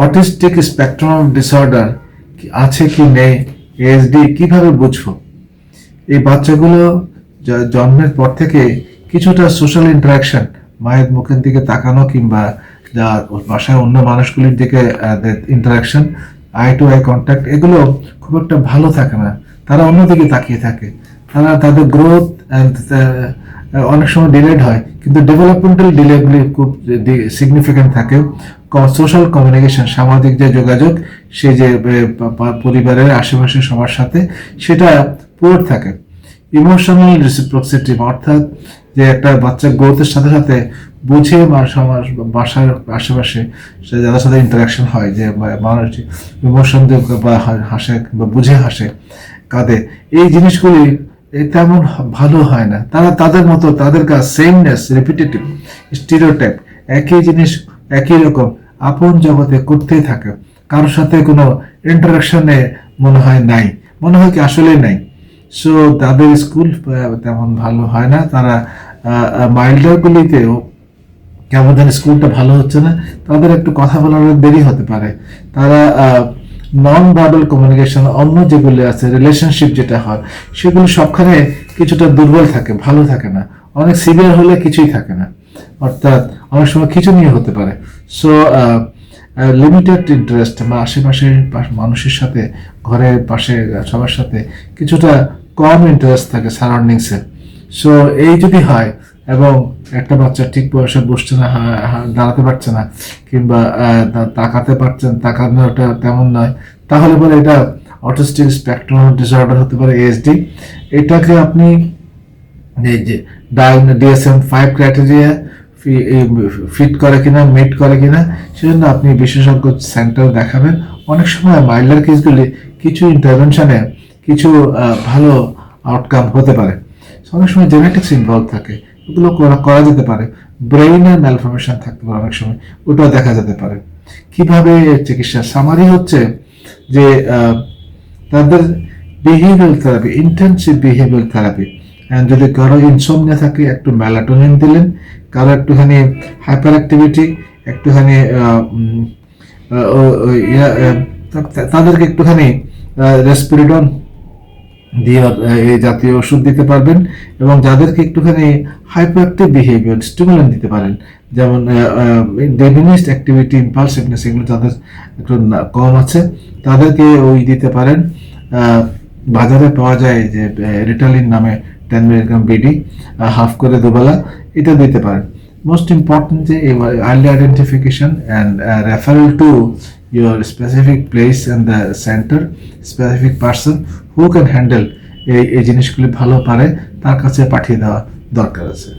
Autistic spectrum disorder আছে কি নেই, এএসডি কিভাবে বুঝবো? এই বাচ্চাগুলো জন্মের পর থেকে কিছুটা সোশ্যাল ইন্টারাকশন, মায়ের মুখের দিকে তাকানো কিংবা যা বাসায় অন্য মানুষগুলির দিকে interaction, eye to eye contact, এগুলো খুব একটা ভালো থাকে না। তারা অন্যদিকে তাকিয়ে থাকে। তাদের গ্রোথ অনেক সময় ডিলেড হয়, কিন্তু ডেভেলপমেন্টাল ডিলেগুলি খুব সিগনিফিক্যান্ট থাকে। সোশ্যাল কমিউনিকেশন, সামাজিক যে যোগাযোগ, সে যে পরিবারের আশেপাশে সবার সাথে, সেটা পুয়ার থাকে। ইমোশনাল রেসিপ্রোসিটি, অর্থাৎ যে একটা বাচ্চা গ্রোথের সাথে সাথে বুঝে বাসার আশেপাশে যাদের সাথে ইন্টারাকশন হয়, যে মানুষ ইমোশন বা হাসে বা বুঝে হাসে, কাঁদে, এই জিনিসগুলি তেমন ভালো হয় না। তারা তাদের মতো, তাদের কাজ সেমনেস, রিপিটেটিভ, স্টিরিওটাইপ, একই জিনিস একই রকম আপন জগতে করতেই থাকে। কারোর সাথে কোনো ইন্টারাকশনে মনে হয় নাই, মনে হয় কি আসলেই নাই। সো তাদের স্কুল তেমন ভালো হয় না। তারা মাইল্ডারগুলিতেও কেমন যেন স্কুলটা ভালো হচ্ছে না, তাদের একটু কথা বলার দেরি হতে পারে। তারা নন ভার্বাল কমিউনিকেশন, অন্য যেগুলি আছে রিলেশনশিপ যেটা হয়, সেগুলো সবখানে কিছুটা দুর্বল থাকে, ভালো থাকে না। অনেক সিভিয়ার হলে কিছুই থাকে না, অর্থাৎ অনেক সময় কিছু নিয়ে হতে পারে। সো লিমিটেড ইন্টারেস্ট বা আশেপাশের মানুষের সাথে, ঘরের পাশে সবার সাথে কিছুটা কম ইন্টারেস্ট থাকে সারাউন্ডিংসে। সো এই যদি হয়, এবং একটা বাচ্চা ঠিক বয়সে বসছে না, দাঁড়াতে পারছে না, কিংবা তাকাতে পারছেন, তাকানোটা তেমন নয়, তাহলে পরে এটা অটিস্টিক স্পেকট্রাম ডিসঅর্ডার হতে পারে, এএসডি। এটাকে আপনি এই যে DSM-5 ক্রাইটেরিয়া ফিট করে কিনা, মিট করে কিনা, সেজন্য আপনি বিশেষজ্ঞ সেন্টার দেখাবেন। অনেক সময় মাইল্ডার কেসগুলি কিছু ইন্টারভেনশনে কিছু ভালো আউটকাম হতে পারে। অনেক সময় জেনেটিক্স ইনভলভ থাকে, ওগুলো করা যেতে পারে। ব্রেইনের ম্যালফরমেশন থাকতে পারে অনেক সময়, ওটাও দেখা যেতে পারে। কিভাবে চিকিৎসা সামারি হচ্ছে যে তাদের behaviour therapy, intensive behaviour therapy. যদি কারো ইনসোমনিয়া থাকে, একটু মেলাটোনিন দিলেন। কারো একটুখানি হাইপার অ্যাক্টিভিটি, একটুখানি তাদেরকে একটুখানি রেসপিরিডন দিয়ে এই জাতীয় ওষুধ দিতে পারবেন। এবং যাদেরকে একটুখানি হাইপার অ্যাক্টিভ বিহেভিয়ার, স্টিমুলেন্ট দিতে পারেন, যেমন ডেমিনিস্ট অ্যাক্টিভিটি, ইম্পালসিভনেস, এগুলো যাদের একটু কম আছে, তাদেরকে ওই দিতে পারেন। বাজারে পাওয়া যায় যে রিটালিন নামে 10 মিলিগ্রাম বিডি, হাফ করে দুবেলা, এটা দিতে পারেন। মোস্ট ইম্পর্টেন্ট যে early identification and referral to your specific place and the center, specific person who can handle এই জিনিসগুলি ভালো পারে, তার কাছে পাঠিয়ে দেওয়া দরকার আছে।